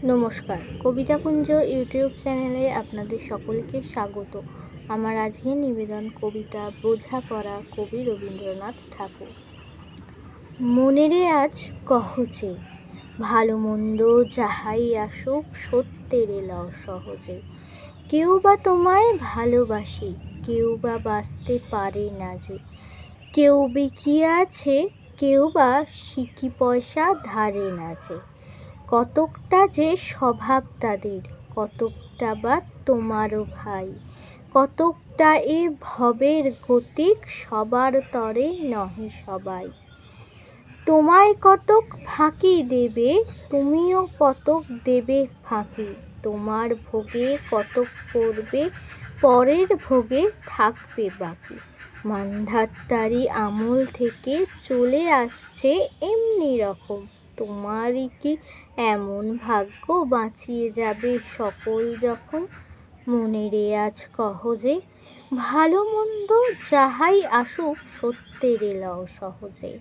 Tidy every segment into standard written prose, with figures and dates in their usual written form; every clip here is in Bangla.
নমস্কার, কবিতাকুঞ্জ ইউটিউব চ্যানেলে আপনাদের সকলকে স্বাগত। আমার আজকের নিবেদন কবিতা বোঝাপড়া, কবি রবীন্দ্রনাথ ঠাকুর। মনেরে আজ কহচে, ভালো মন্দ যাহাই আসুক সত্যেরে লও সহজে। কেউ বা তোমায় ভালোবাসি, কেউ বা বাঁচতে পারে না যে। কেউ বিকিয়াছে, কেউ বা সিকি পয়সা ধারে না যে। কতকটা যে স্বভাব তাদের, কতকটা বা তোমারও ভাই। কতকটা এ ভবের গতিক, সবার তরে নহে সবাই। তোমায় কতক ফাঁকি দেবে, তুমিও কতক দেবে ফাঁকি। তোমার ভোগে কতক পড়বে, পরের ভোগে থাকবে বাকি। মান্ধাতারি আমল থেকে চলে আসছে এমনি রকম। তোমারই কি এমন ভাগ্য, বাঁচিয়ে যাবে সকল যখন। মনেরে আজ কহ যে, ভালো মন্দ যাহাই আসুক সত্যেরে লও সহজে।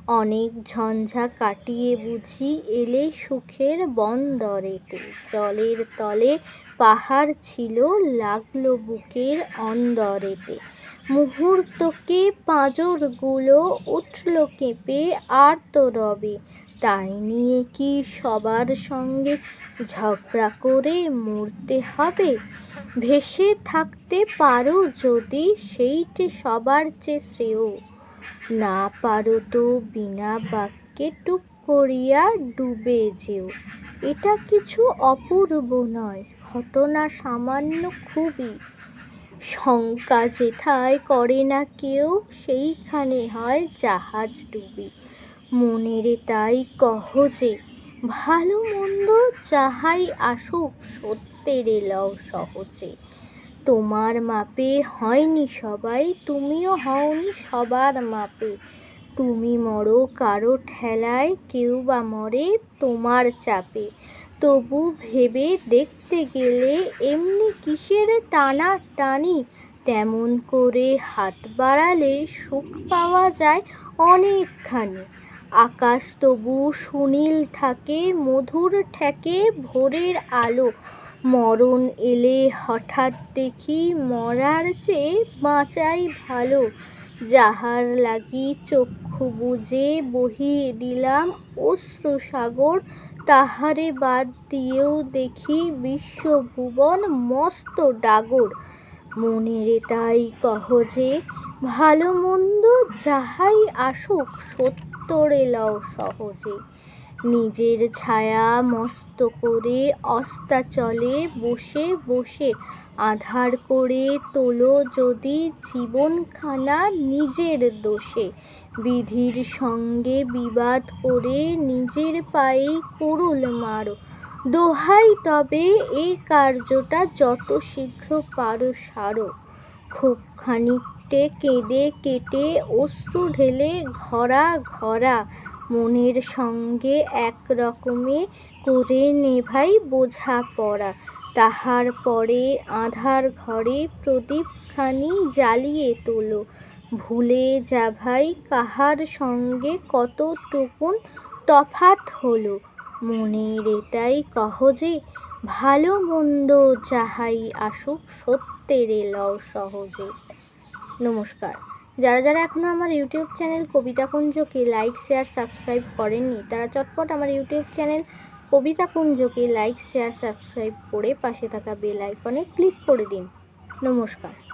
অনেক ঝঞ্ঝা কাটিয়ে বুঝি এলে সুখের বন্দরেতে। জলের তলে পাহাড় ছিল, লাগলো বুকের অন্দরেতে। মুহূর্তকে পাঁজরগুলো উঠল কেঁপে আর্তরবে। তাই নিয়ে কি সবার সঙ্গে ঝগড়া করে মরতে হবে? ভেসে থাকতে পারো যদি, সেইটে সবার চেয়ে শ্রেয়। না পারো তো বিনা বাক্যে টুক করিয়া ডুবে যেও। এটা কিছু অপূর্ব নয়, ঘটনা সামান্য খুবই। শঙ্কা যেথায় করে না কেউ, সেইখানে হয় জাহাজ ডুবি। মনেরে তাই কহ যে, ভালো মন্দ যাহাই আসুক সত্যেরে লও সহজে। তোমার মাপে হয়নি সবাই, তুমিও হওনি সবার মাপে। তুমি মরো কারো ঠেলায়, কেউ বা মরে তোমার চাপে। তবু ভেবে দেখতে গেলে এমনি কিসের টানাটানি। তেমন করে হাত বাড়ালে সুখ পাওয়া যায় অনেকখানি। আকাশ তবু সুনীল থাকে, মধুর ঠেকে ভোরের আলো। মরণ এলে হঠাৎ দেখি, মরার চেয়ে বাঁচাই ভালো। যাহার লাগি চক্ষু বুজে বহিয়ে দিলাম অশ্রুসাগর, তাহারে বাদ দিয়েও দেখি বিশ্বভুবন মস্ত ডাগর। মনেরে তাই কহ যে, ভালো মন্দ যাহাই আসুক সত্যরে লও সহজে। নিজের ছায়া মস্ত করে অস্তাচলে বসে বসে আঁধার করে তোলো যদি জীবনখানা নিজের দোষে। বিধির সঙ্গে বিবাদ করে নিজের পায়েই কুড়ুল মারো। দোহাই তবে এ কার্যটা যত শীঘ্র পারো সারো। খুব খানিকটে কেঁদে কেটে অশ্রু ঢেলে ঘরা ঘরা, মনের সঙ্গে এক রকমে করে নেভাই বোঝাপড়া। তাহার পরে আঁধার ঘরে প্রদীপখানি জ্বালিয়ে তোলো। ভুলে যাভাই কাহার সঙ্গে কতটুকুন তফাত হলো। মনেরে তাই কহ যে, ভালো মন্দ যাহাই আসুক সত্যেরে লও সহজে। নমস্কার। যারা যারা এখনও আমার ইউটিউব চ্যানেল কবিতাকুঞ্জকে লাইক, শেয়ার, সাবস্ক্রাইব করেননি, তারা চটপট আমার ইউটিউব চ্যানেল কবিতাকুঞ্জকে লাইক, শেয়ার, সাবস্ক্রাইব করে পাশে থাকা বেল আইকনে ক্লিক করে দিন। নমস্কার।